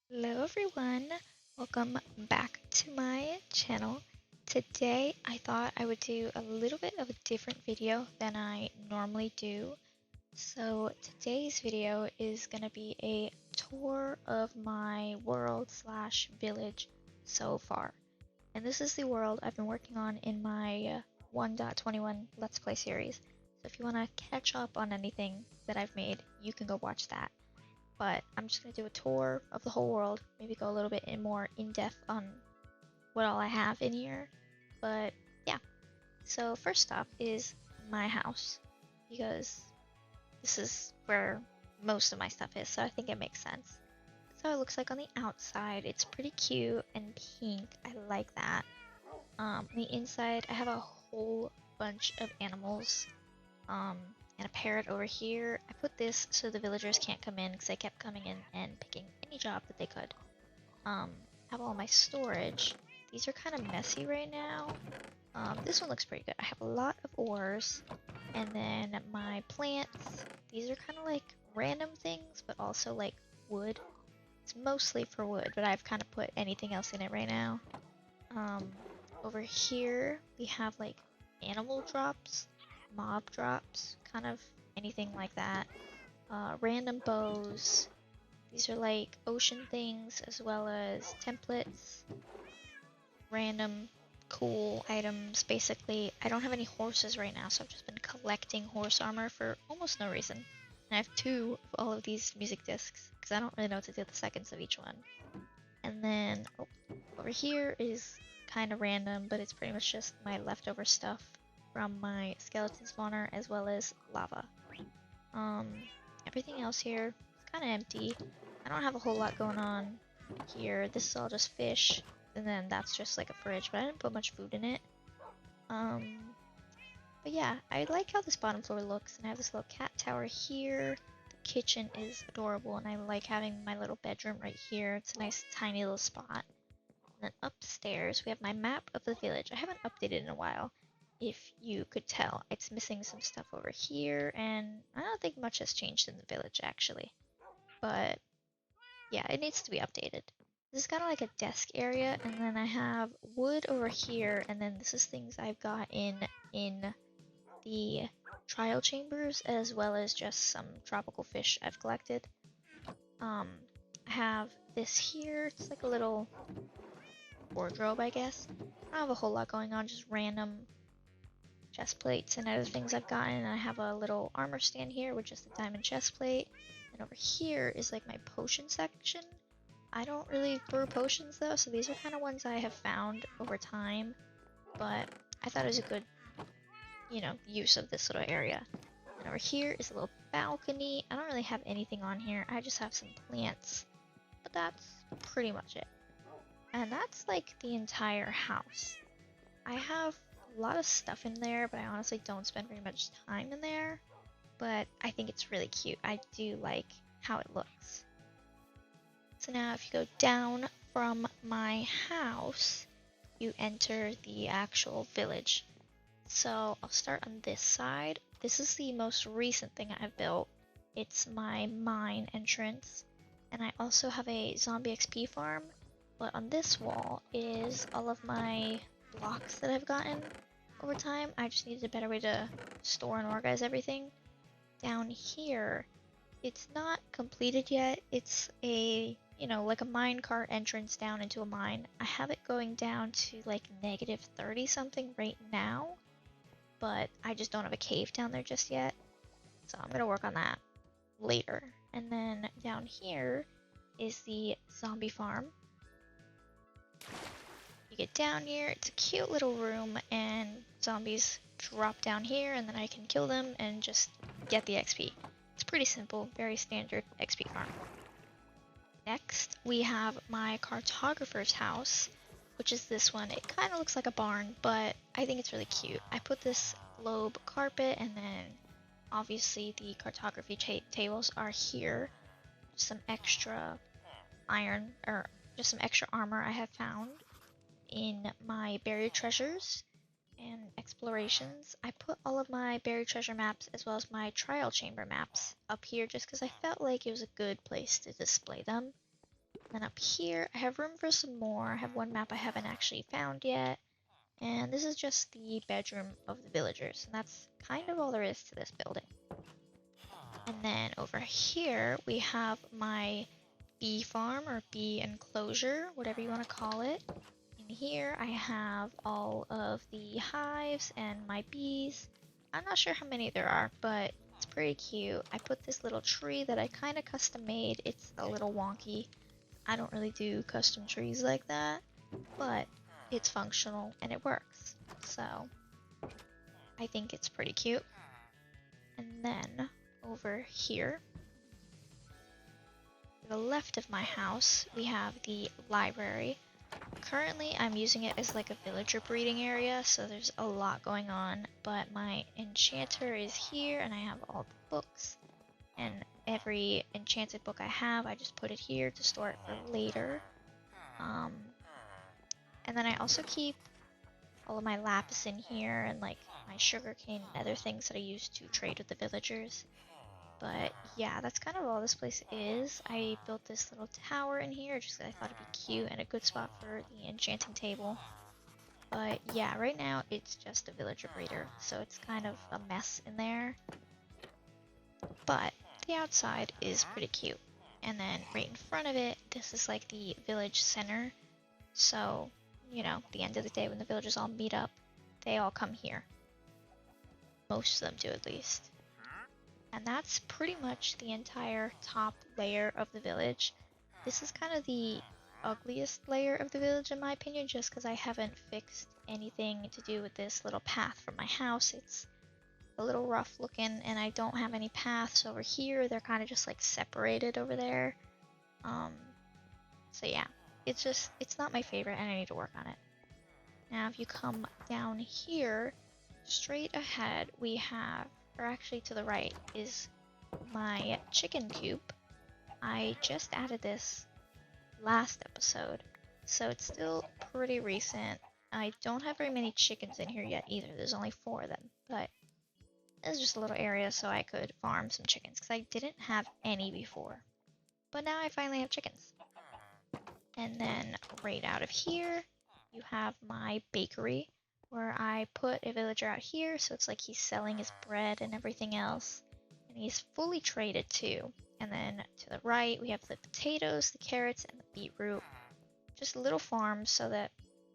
Hello everyone, welcome back to my channel. Today I thought I would do a little bit of a different video than I normally do. So today's video is going to be a tour of my world slash village so far. And this is the world I've been working on in my 1.21 Let's Play series. So if you want to catch up on anything that I've made, you can go watch that, but I'm just going to do a tour of the whole world, maybe go a little bit more in depth on what all I have in here. But yeah, so first off is my house, because this is where most of my stuff is, so I think it makes sense. That's how it looks like on the outside. It's pretty cute and pink. I like that. On the inside, I have a whole bunch of animals. Um, and a parrot over here. I put this so the villagers can't come in because they kept coming in and picking any job that they could. Have all my storage. These are kind of messy right now. This one looks pretty good. I have a lot of ores, and then my plants. These are kind of like random things, but also like wood. It's mostly for wood, but I've kind of put anything else in it right now. Over here we have like animal drops, mob drops, kind of anything like that. Random bows. These are like ocean things as well as templates. Random cool items. Basically, I don't have any horses right now, so I've just been collecting horse armor for almost no reason. And I have two of all of these music discs because I don't really know what to do with the seconds of each one. And then over here is kind of random, but it's pretty much just my leftover stuff from my skeleton spawner as well as lava. Um, Everything else here is kind of empty. I don't have a whole lot going on here. This is all just fish, and then that's just like a fridge, but I didn't put much food in it. But yeah, I like how this bottom floor looks, and I have this little cat tower here. The kitchen is adorable, and I like having my little bedroom right here. It's a nice tiny little spot. And then upstairs, we have my map of the village. I haven't updated in a while, if you could tell. It's missing some stuff over here, and I don't think much has changed in the village, actually. But yeah, it needs to be updated. This is kind of like a desk area, and then I have wood over here, and then this is things I've got in the trial chambers, as well as just some tropical fish I've collected. I have this here. It's like a little wardrobe, I guess. I don't have a whole lot going on, just random chest plates and other things I've gotten. I have a little armor stand here with just a diamond chest plate. And over here is like my potion section. I don't really brew potions though, so these are kind of ones I have found over time. But I thought it was a good, use of this little area. And over here is a little balcony. I don't really have anything on here. I just have some plants. But that's pretty much it. And that's like the entire house. I have a lot of stuff in there, but I honestly don't spend very much time in there. But I think it's really cute. I do like how it looks. So now if you go down from my house, you enter the actual village. So I'll start on this side. This is the most recent thing I've built. It's my mine entrance. And I also have a zombie XP farm. But on this wall is all of my blocks that I've gotten over time. I just needed a better way to store and organize everything. Down here, it's not completed yet. It's a, like a minecart entrance down into a mine. I have it going down to like negative 30 something right now, but I just don't have a cave down there just yet. So I'm gonna work on that later. And then down here is the zombie farm. You get down here, it's a cute little room, and zombies drop down here, and then I can kill them and just get the XP. It's pretty simple, very standard XP farm. Next, we have my cartographer's house, which is this one. It kind of looks like a barn, but I think it's really cute. I put this globe carpet, and then obviously the cartography tables are here. Some extra iron, or just some extra armor I have found in my buried treasures and explorations. I put all of my buried treasure maps as well as my trial chamber maps up here just because I felt like it was a good place to display them. then up here, I have room for some more. I have one map I haven't actually found yet. And this is just the bedroom of the villagers. And that's kind of all there is to this building. And then over here, we have my bee farm or bee enclosure, whatever you want to call it. In here, I have all of the hives and my bees. I'm not sure how many there are, but it's pretty cute. I put this little tree that I kind of custom made. It's a little wonky. I don't really do custom trees like that, but it's functional and it works. So I think it's pretty cute. And then over here, to the left of my house, we have the library. Currently, I'm using it as like a villager breeding area, so there's a lot going on, but my enchanter is here and I have all the books, and every enchanted book I have, I just put it here to store it for later. And then I also keep all of my lapis in here and like my sugarcane and other things that I use to trade with the villagers. But yeah, that's kind of all this place is. I built this little tower in here just because I thought it'd be cute and a good spot for the enchanting table. But yeah, right now it's just a villager breeder, so it's kind of a mess in there. But the outside is pretty cute. And then right in front of it, this is like the village center. So, you know, the end of the day when the villagers all meet up, they all come here. Most of them do at least. And that's pretty much the entire top layer of the village. This is kind of the ugliest layer of the village in my opinion, just because I haven't fixed anything to do with this little path from my house. It's a little rough looking and I don't have any paths over here. They're kind of just like separated over there. So yeah, it's not my favorite and I need to work on it. Now if you come down here, straight ahead we have, or actually to the right, is my chicken coop. I just added this last episode, so it's still pretty recent. I don't have very many chickens in here yet either. There's only 4 of them, but it's just a little area so I could farm some chickens because I didn't have any before. But now I finally have chickens. And then right out of here, you have my bakery where I put a villager out here, so it's like he's selling his bread and everything else. And he's fully traded too. And then to the right, we have the potatoes, the carrots, and the beetroot. Just a little farm so that,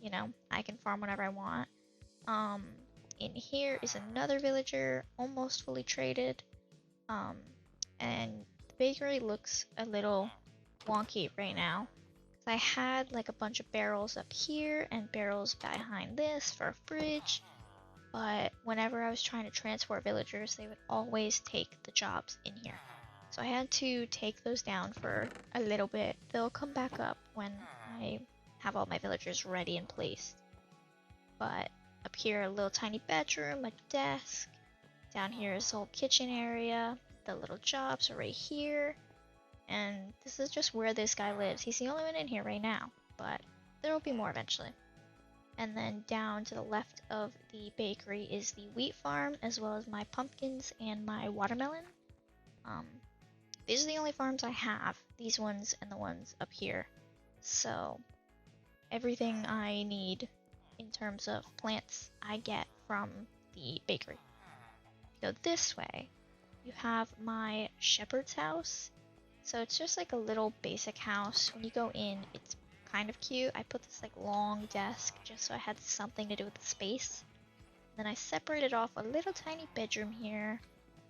you know, I can farm whenever I want. In here is another villager, almost fully traded. And the bakery looks a little wonky right now. I had like a bunch of barrels up here and barrels behind this for a fridge, but whenever I was trying to transport villagers, they would always take the jobs in here. So I had to take those down for a little bit. They'll come back up when I have all my villagers ready and placed. But up here, a little tiny bedroom, a desk. Down here is the whole kitchen area. The little jobs are right here. And this is just where this guy lives. He's the only one in here right now, but there will be more eventually. And then down to the left of the bakery is the wheat farm, as well as my pumpkins and my watermelon. These are the only farms I have, these ones and the ones up here. So everything I need in terms of plants I get from the bakery. If you go this way, you have my shepherd's house. So it's just like a little basic house. When you go in, it's kind of cute. I put this like long desk just so I had something to do with the space. Then I separated off a little tiny bedroom here.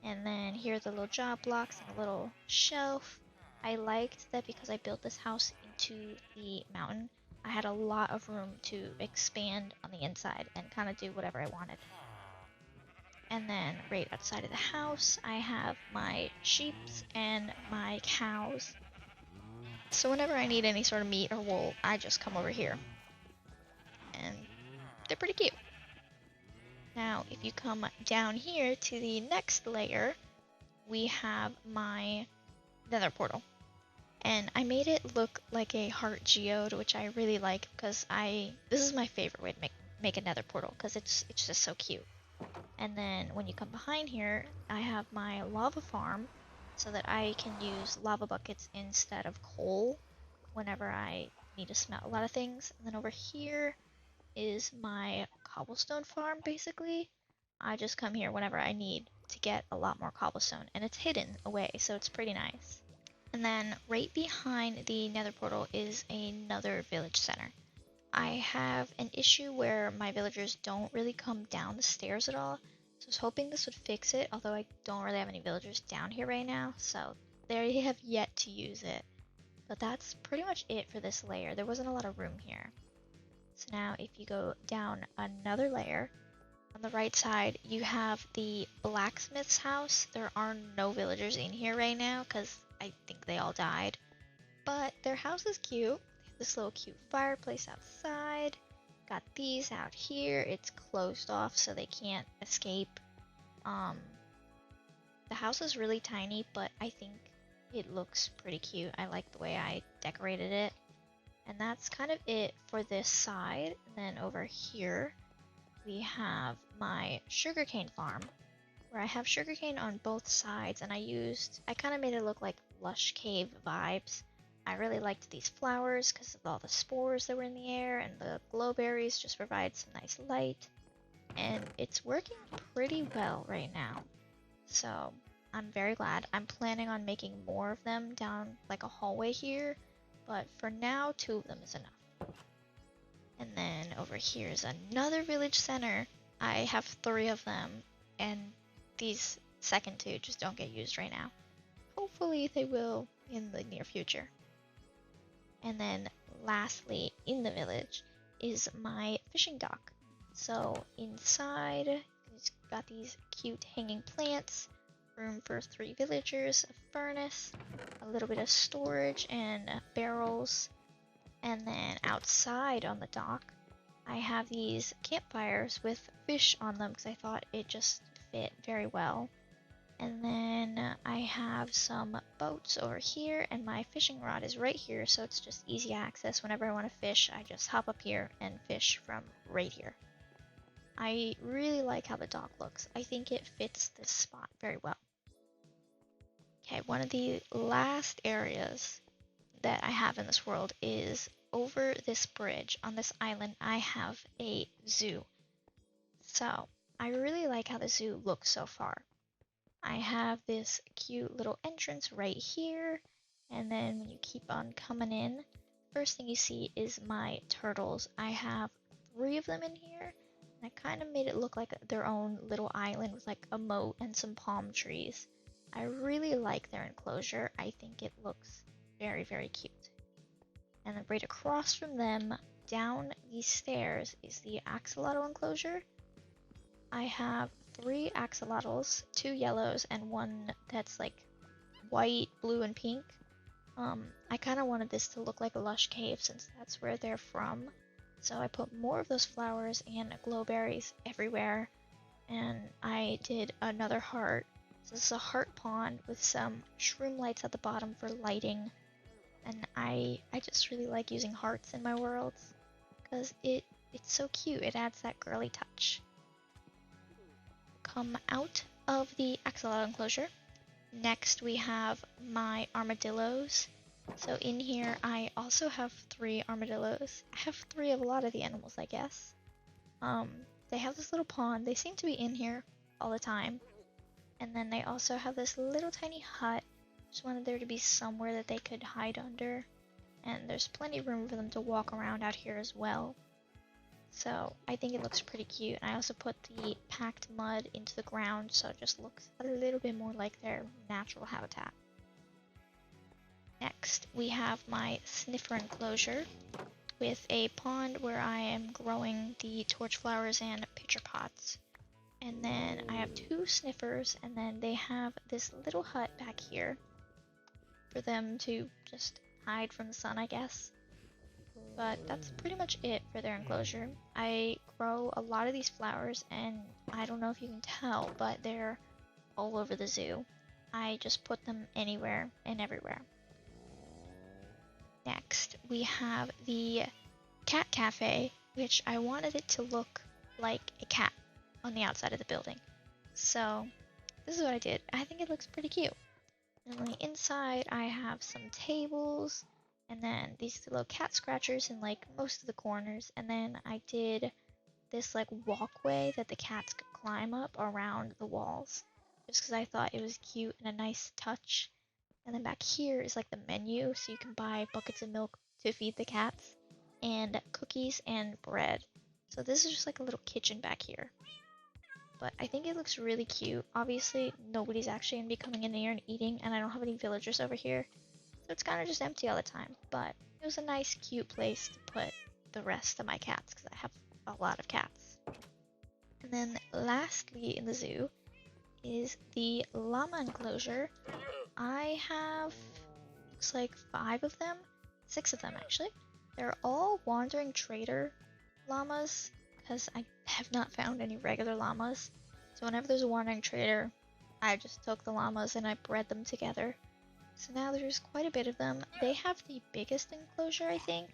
And then here are the little job blocks and a little shelf. I liked that because I built this house into the mountain, I had a lot of room to expand on the inside and kind of do whatever I wanted. And then right outside of the house, I have my sheep and my cows. So whenever I need any sort of meat or wool, I just come over here. And they're pretty cute. Now, if you come down here to the next layer, we have my nether portal. And I made it look like a heart geode, which I really like because this is my favorite way to make a nether portal because it's just so cute. And then when you come behind here, I have my lava farm so that I can use lava buckets instead of coal. whenever I need to smelt a lot of things. And then over here is my cobblestone farm, basically. I just come here whenever I need to get a lot more cobblestone, and it's hidden away, so it's pretty nice. And then right behind the nether portal is another village center. I have an issue where my villagers don't really come down the stairs at all, so I was hoping this would fix it, although I don't really have any villagers down here right now, so they have yet to use it. But that's pretty much it for this layer. There wasn't a lot of room here. So now if you go down another layer, on the right side you have the blacksmith's house. There are no villagers in here right now because I think they all died. But their house is cute. This little cute fireplace outside. Got these out here. It's closed off so they can't escape. The house is really tiny, but I think it looks pretty cute. I like the way I decorated it. And that's kind of it for this side. And then over here, we have my sugarcane farm, where I have sugarcane on both sides, and I kind of made it look like lush cave vibes. I really liked these flowers because of all the spores that were in the air, and the glowberries just provide some nice light. And it's working pretty well right now. So I'm very glad. I'm planning on making more of them down like a hallway here, but for now 2 of them is enough. And then over here is another village center. I have 3 of them, and these second 2 just don't get used right now. Hopefully they will in the near future. And then lastly in the village is my fishing dock. So inside it's got these cute hanging plants, room for 3 villagers, a furnace, a little bit of storage and barrels. And then outside on the dock I have these campfires with fish on them because I thought it just fit very well. And then I have some boats over here, and my fishing rod is right here, so it's just easy access. Whenever I want to fish, I just hop up here and fish from right here. I really like how the dock looks. I think it fits this spot very well. Okay, one of the last areas that I have in this world is over this bridge on this island. I have a zoo. So I really like how the zoo looks so far. I have this cute little entrance right here, and then when you keep on coming in, first thing you see is my turtles. I have 3 of them in here, and I kind of made it look like their own little island with like a moat and some palm trees. I really like their enclosure. I think it looks very, very cute. And then right across from them, down these stairs, is the axolotl enclosure. I have 3 axolotls, 2 yellows, and 1 that's like white, blue, and pink. I kind of wanted this to look like a lush cave since that's where they're from. So I put more of those flowers and glowberries everywhere. And I did another heart. So this is a heart pond with some shroom lights at the bottom for lighting. And I just really like using hearts in my worlds because it's so cute. It adds that girly touch. Come out of the axolotl enclosure. Next we have my armadillos. So in here I also have 3 armadillos. I have 3 of a lot of the animals, I guess. They have this little pond. They seem to be in here all the time. And then they also have this little tiny hut. Just wanted there to be somewhere that they could hide under. And there's plenty of room for them to walk around out here as well. So I think it looks pretty cute. I also put the packed mud into the ground so it just looks a little bit more like their natural habitat. Next, we have my sniffer enclosure with a pond where I am growing the torch flowers and pitcher pots. And then I have 2 sniffers, and then they have this little hut back here for them to just hide from the sun, I guess. But that's pretty much it for their enclosure. I grow a lot of these flowers, and I don't know if you can tell, but they're all over the zoo. I just put them anywhere and everywhere. Next, we have the cat cafe, which I wanted it to look like a cat on the outside of the building. So this is what I did. I think it looks pretty cute. And on the inside, I have some tables, and then these little cat scratchers in like most of the corners, and then I did this like walkway that the cats could climb up around the walls just because I thought it was cute and a nice touch. And then back here is like the menu, so you can buy buckets of milk to feed the cats, and cookies and bread. So this is just like a little kitchen back here. But I think it looks really cute. Obviously, nobody's actually gonna be coming in here and eating, and I don't have any villagers over here, so it's kind of just empty all the time. But it was a nice, cute place to put the rest of my cats because I have a lot of cats. And then lastly in the zoo is the llama enclosure. I have, looks like 5 of them, 6 of them actually. They're all wandering trader llamas because I have not found any regular llamas. So whenever there's a wandering trader, I just took the llamas and I bred them together. So now there's quite a bit of them. They have the biggest enclosure, I think,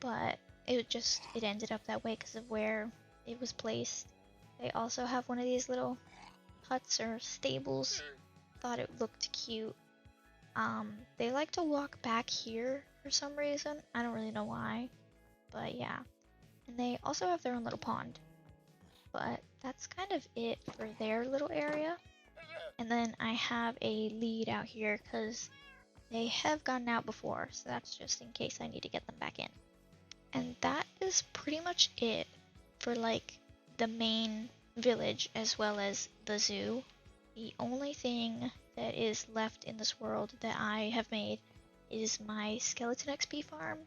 but it ended up that way because of where it was placed. They also have one of these little huts or stables. Thought it looked cute. They like to walk back here for some reason. I don't really know why, but yeah. And they also have their own little pond. But that's kind of it for their little area. And then I have a lead out here because they have gotten out before, so that's just in case I need to get them back in. And that is pretty much it for like the main village as well as the zoo. The only thing that is left in this world that I have made is my skeleton XP farm,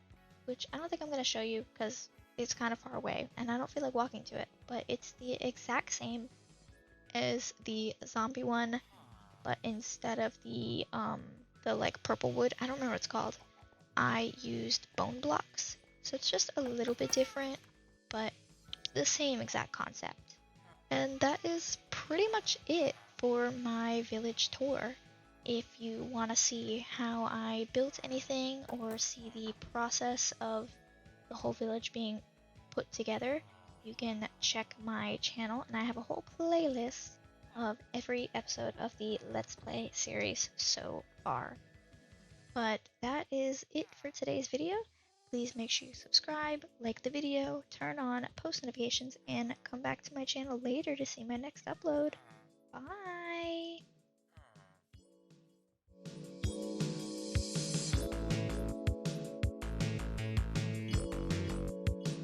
which I don't think I'm going to show you because it's kind of far away and I don't feel like walking to it, but it's the exact same as the zombie one, but instead of the like purple wood, I don't remember what it's called, I used bone blocks. So it's just a little bit different, but the same exact concept. And that is pretty much it for my village tour. If you want to see how I built anything or see the process of the whole village being put together, you can check my channel, and I have a whole playlist of every episode of the Let's Play series so far. But that is it for today's video. Please make sure you subscribe, like the video, turn on post notifications, and come back to my channel later to see my next upload. Bye!